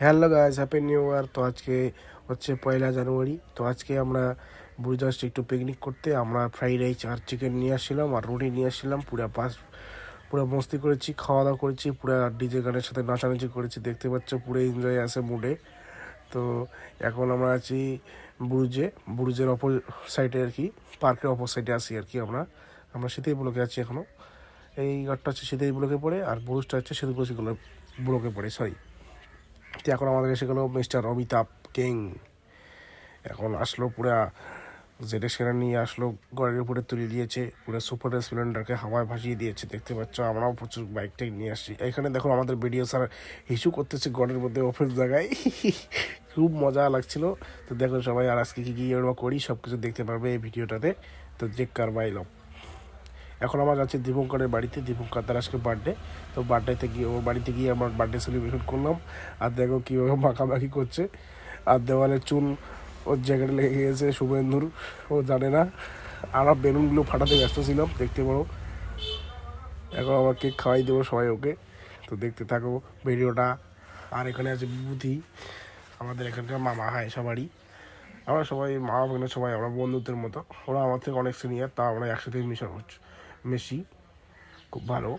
Hello guys, happy new year. তো আজকে হচ্ছে 1 জানুয়ারি। তো আজকে আমরা বুড়ি জাস্ট একটু পিকনিক করতে আমরা ফ্রাইড রাইস আর চিকেন নিয়ে আসছিলাম আর রুটি নিয়ে আসছিলাম। পুরো মস্তি করেছি, খাওয়া দাওয়া করেছি, পুরো ডিজে গানের সাথে নাচানাচি করেছি। দেখতে পাচ্ছ পুরো এনজয় আছে মুডে। তো এখন আমরা আছি বুরুজে, বুরুজের অপর সাইডে আর কি, পার্কের অপর সাইডে আছি আর কি। আমরা আমরা সেটাই ব্লকে আছি এখনও। এই ঘরটা হচ্ছে সেটাই ব্লকে পড়ে, আর বুরুজটা হচ্ছে সেতু ব্লকে পড়ে, সরি। তো এখন আমাদের এসে গেল মিস্টার অমিতাভ কিং। এখন আসলো পুরা জেডে সেরা নিয়ে আসলো, গাড়ির উপরে তুলে দিয়েছে, পুরো সুপার স্প্লেন্ডারকে হাওয়ায় ভাসিয়ে দিয়েছে। দেখতে পাচ্ছ আমরাও প্রচুর বাইকটাই নিয়ে আসছি। এখানে দেখো আমাদের ভিডিও স্যার হিসু করতেছে গড়ের মধ্যে অফিস জায়গায়। খুব মজা লাগছিল। তো দেখো সবাই, আর আজকে কী কী আমরা করি সব কিছু দেখতে পারবে এই ভিডিওটাতে। তো জেক্কার বাইল। এখন আমরা যাচ্ছি দীপঙ্করের বাড়িতে। দীপঙ্কর তার আজকে বার্থডে। তো বার্থডেতে গিয়ে ওর বাড়িতে গিয়ে আমরা বার্থডে সেলিব্রেশন করলাম। আর দেখো কীভাবে মাখামাখি করছে, আর দেওয়ালে চুন ওর জ্যাকেটে লেগে গিয়েছে শুভেন্দুর, ও জানে না। আমরা বেলুনগুলো ফাটাতে ব্যস্ত ছিলাম, দেখতে পারো। এখন আমার কেক খাওয়াই দেবো সবাই ওকে। তো দেখতে থাকো ভিডিওটা। আর এখানে আছে বিভূতি, আমাদের এখানকার মামা হয় সবারই। আমরা সবাই মা বোনের সবাই আমরা বন্ধুত্বের মতো। ওরা আমার থেকে অনেক সিনিয়র, তা আমরা একসাথে মেশি খুব ভালো।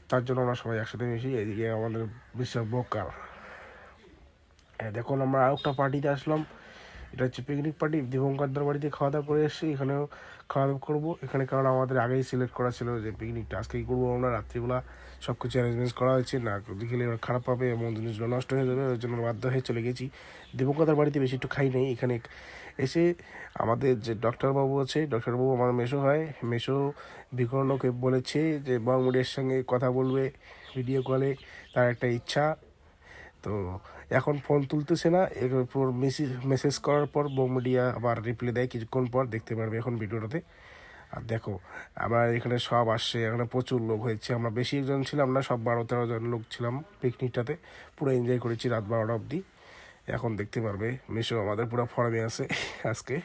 তার জন্য আমরা সবাই একসাথে মিশি। এদিকে আমাদের বিশ্ব বোকার। দেখুন আমরা আরেকটা পার্টিতে আসলাম। এটা হচ্ছে পিকনিক পার্টি। দীপঙ্করদার বাড়িতে খাওয়া দাওয়া করে এসেছি, এখানেও খাওয়া দাওয়া করবো এখানে, কারণ আমাদের আগেই সিলেক্ট করা ছিল যে পিকনিকটা আজকেই করবো আমরা। রাত্রিবেলা সব কিছু অ্যারেঞ্জমেন্টস করা হয়েছে, না দেখলে এবার খারাপ পাবে এবং জিনিসগুলো নষ্ট হয়ে যাবে, ওই জন্য বাধ্য হয়ে চলে গেছি। দীপঙ্করদার বাড়িতে বেশি একটু খাই নেই। এখানে এসে আমাদের যে ডক্টরবাবু আছে, ডক্টরবাবু আমার মেসো হয়, মেসো বিকর্ণকে বলেছে যে বংমুড়ির সঙ্গে কথা বলবে ভিডিও কলে, তার একটা ইচ্ছা। তো এখন ফোন তুলতেছে না, এরপর মেসেজ করার পর বংমুডিয়া আবার রিপ্লাই দেয় কিছুক্ষণ পর, দেখতে পারবে এখন ভিডিওটাতে। আর দেখো আবার এখানে সব আসছে, এখানে প্রচুর লোক হয়েছে। আমরা বেশি জন ছিলাম না, সব 12-13 জন লোক ছিলাম পিকনিকটাতে। পুরো এনজয় করেছি রাত 12টা অবধি। এখন দেখতে পারবে মিশো আমাদের পুরো ফর্মে আছে আজকে।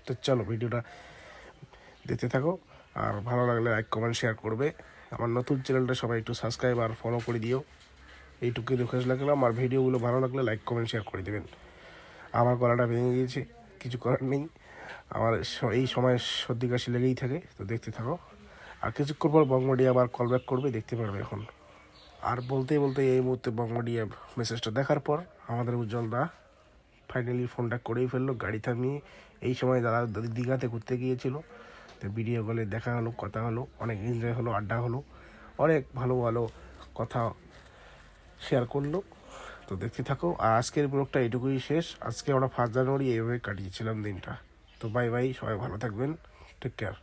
তো চলো ভিডিওটা দেখতে থাকো, আর ভালো লাগলে লাইক কমেন্ট শেয়ার করবে। আমার নতুন চ্যানেলটা সবাই একটু সাবস্ক্রাইব আর ফলো করে দিও। এইটুকুই রিকোয়েস্ট লাগলাম, আর ভিডিওগুলো ভালো লাগলে লাইক কমেন্ট শেয়ার করে দেবেন। আমার গলাটা ভেঙে গিয়েছে, কিছু করার নেই। আমার এই সময় সর্দি কাশি লেগেই থাকে। তো দেখতে থাকো, আর কিছুক্ষণ পর বংমডি আবার কল ব্যাক করবে, দেখতে পারবে এখন। আর বলতে বলতে এই মুহূর্তে বংমডি মেসেজটা দেখার পর আমাদের উজ্জ্বলদা ফাইনালি ফোনটা করেই ফেললো গাড়ি থামিয়ে। এই সময় দাদা দাদি দীঘাতে ঘুরতে গিয়েছিল। তো ভিডিও কলে দেখা হলো, কথা হলো, অনেক এনজয় হলো, আড্ডা হলো, অনেক ভালো ভালো কথা শেয়ার করলো। তো দেখতে থাকো। আর আজকের ব্লগটা এটুকুই শেষ। আজকে আমরা 1 জানুয়ারি এইভাবে কাটিয়েছিলাম দিনটা। তো বাই বাই, সবাই ভালো থাকবেন, টেক কেয়ার।